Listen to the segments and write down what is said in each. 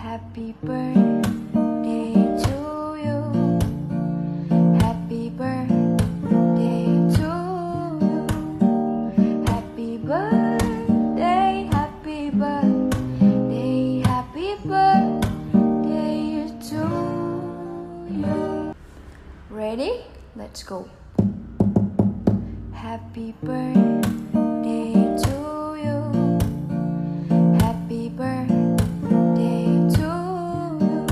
Happy birthday to you. Happy birthday to you. Happy birthday, happy birthday, happy birthday to you. Ready? Let's go. Happy birthday to you. Happy birthday to you.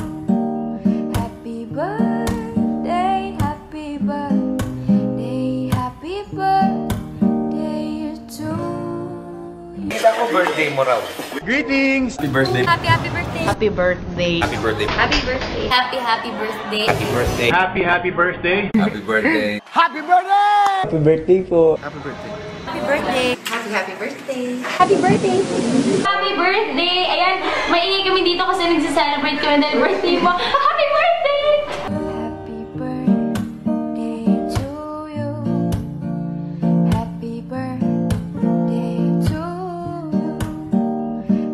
Happy birthday, happy birthday, happy birthday to you. Kita ko birthday mo raw. Greetings! Happy birthday. Happy birthday. Happy birthday. Happy birthday. Happy birthday. Happy birthday. Happy birthday. Happy birthday! Happy birthday. Happy birthday! Happy birthday po. Happy birthday. Happy birthday. Happy birthday. Happy birthday. Happy birthday. Ayan, maingay kami dito kasi nagsa-celebrate kami dahil birthday mo. Happy birthday! Happy birthday to you. Happy birthday to you.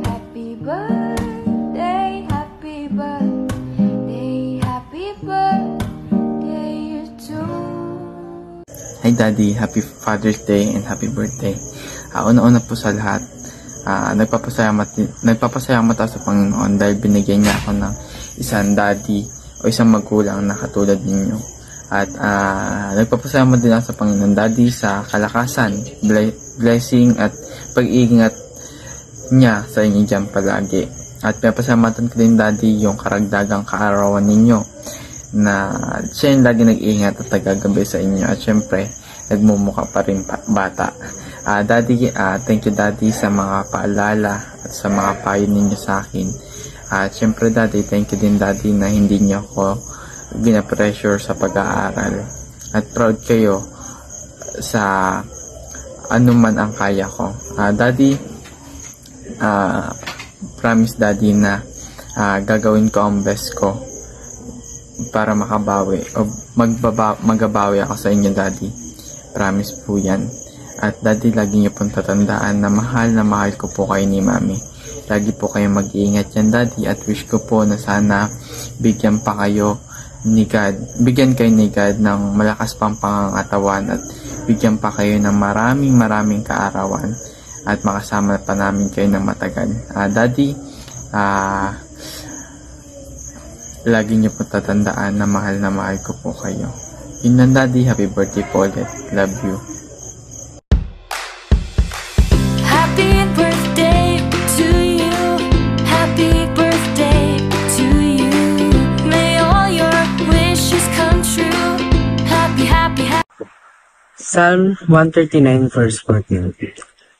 Happy birthday, happy birthday, happy birthday to you. Hi Daddy, happy Father's Day and happy birthday. Una-una po sa lahat, nagpapasalamat ako sa Panginoon dahil binigyan niya ako ng isang daddy o isang magulang na katulad ninyo. At nagpapasalamat din ako sa Panginoon Daddy sa kalakasan, blessing at pag-iingat niya sa inyo dyan palagi. At pinapasalamatan ko din Daddy yung karagdagang kaarawan ninyo na siya yung lagi nag-iingat at tagagabi sa inyo. At syempre, nagmumukha pa rin bata. Daddy, thank you Daddy sa mga paalala at sa mga payo ninyo sa akin. At syempre Daddy, thank you din Daddy na hindi niyo ako binapressure sa pag-aaral. At proud kayo sa anuman ang kaya ko. Daddy, promise Daddy na gagawin ko ang best ko para makabawi o magabawi ako sa inyo Daddy. Promise po yan. At Daddy, lagi niyo pong tatandaan na mahal ko po kayo ni Mami. Lagi po kayo mag-iingat yan Daddy, at wish ko po na sana bigyan kayo ni God ng malakas pang pangangatawan at bigyan pa kayo ng maraming kaarawan at makasama pa namin kayo ng matagal. Daddy, lagi niyo po tatandaan na mahal ko po kayo. Yun lang Daddy, happy birthday po ulit. Love you. Happy birthday to you. Happy birthday to you. May all your wishes come true. Happy. Psalm 139 verse 14.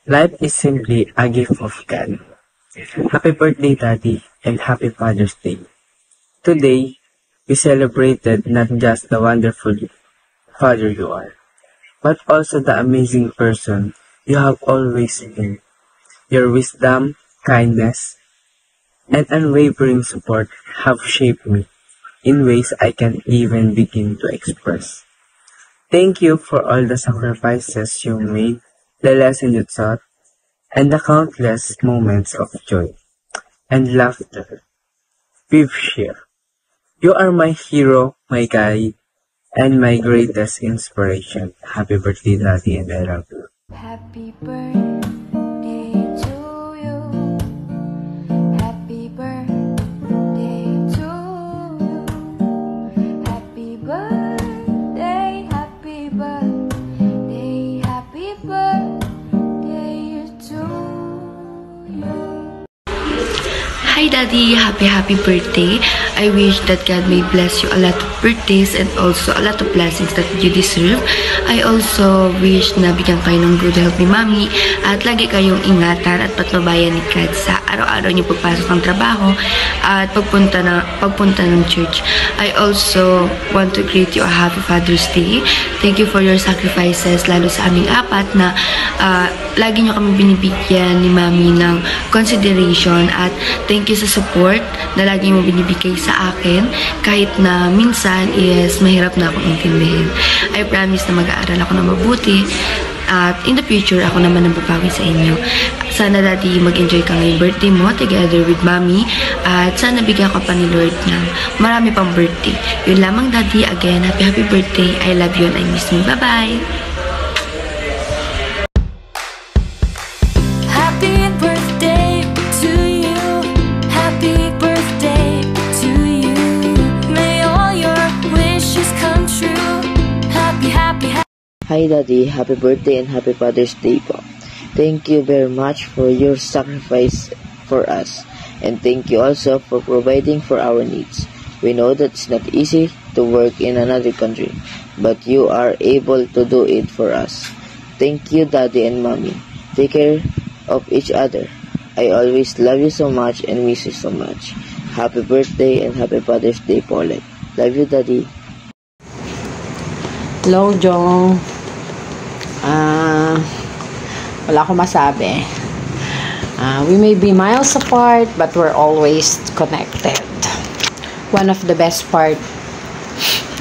Life is simply a gift of God. Happy birthday Daddy and happy Father's Day. Today, we celebrated not just the wonderful father you are, but also the amazing person you have always been. Your wisdom, kindness, and unwavering support have shaped me in ways I can't even begin to express. Thank you for all the sacrifices you made, the lessons you taught, and the countless moments of joy and laughter we've shared. You are my hero, my guide, and my greatest inspiration. Happy birthday, Daddy, and I love you. Happy birthday to you. Happy birthday to you. Happy birthday, happy birthday, happy birthday to you. Hi Daddy, happy birthday. I wish that God may bless you a lot of birthdays and also a lot of blessings that you deserve. I also wish na bigyan kayo ng good health ni Mami at lagi kayong ingatan at patnubayan ni God sa araw-araw niyo pagpasok ng trabaho at pagpunta ng church. I also want to greet you a happy Father's Day. Thank you for your sacrifices, lalo sa aming apat na lagi niyo kami binibigyan ni Mami ng consideration at thank you sa support na lagi mo binibigay sa akin kahit na minsan is mahirap na akong intindihin. I promise na mag-aaral ako na mabuti At in the future, ako naman ang babawi sa inyo. Sana Daddy, mag-enjoy ka ngayong birthday mo together with Mommy. At sana bigyan ka pa ni Lord ng marami pang birthday. Yun lamang Daddy. Again, happy birthday. I love you and I miss you. Bye-bye! Happy birthday to you. Happy birthday to you. May all your wishes come true. Happy, happy, happy. Hi Daddy, happy birthday and happy Father's Day po. Thank you very much for your sacrifice for us. And thank you also for providing for our needs. We know that it's not easy to work in another country, but you are able to do it for us. Thank you Daddy and Mommy. Take care of each other. I always love you so much and miss you so much. Happy birthday and happy Father's Day po ulit. Love you Daddy. Hello, Jong. Wala akong masabi. We may be miles apart, but we're always connected. One of the best part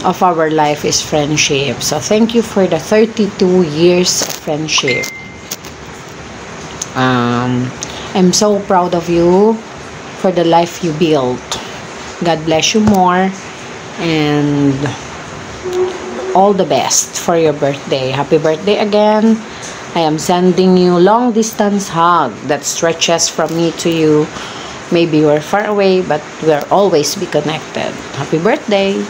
of our life is friendship. So, thank you for the 32 years of friendship. I'm so proud of you for the life you built. God bless you more. And all the best for your birthday. Happy birthday again. I am sending you long distance hug that stretches from me to you. Maybe we're far away, but we'll always be connected. Happy birthday.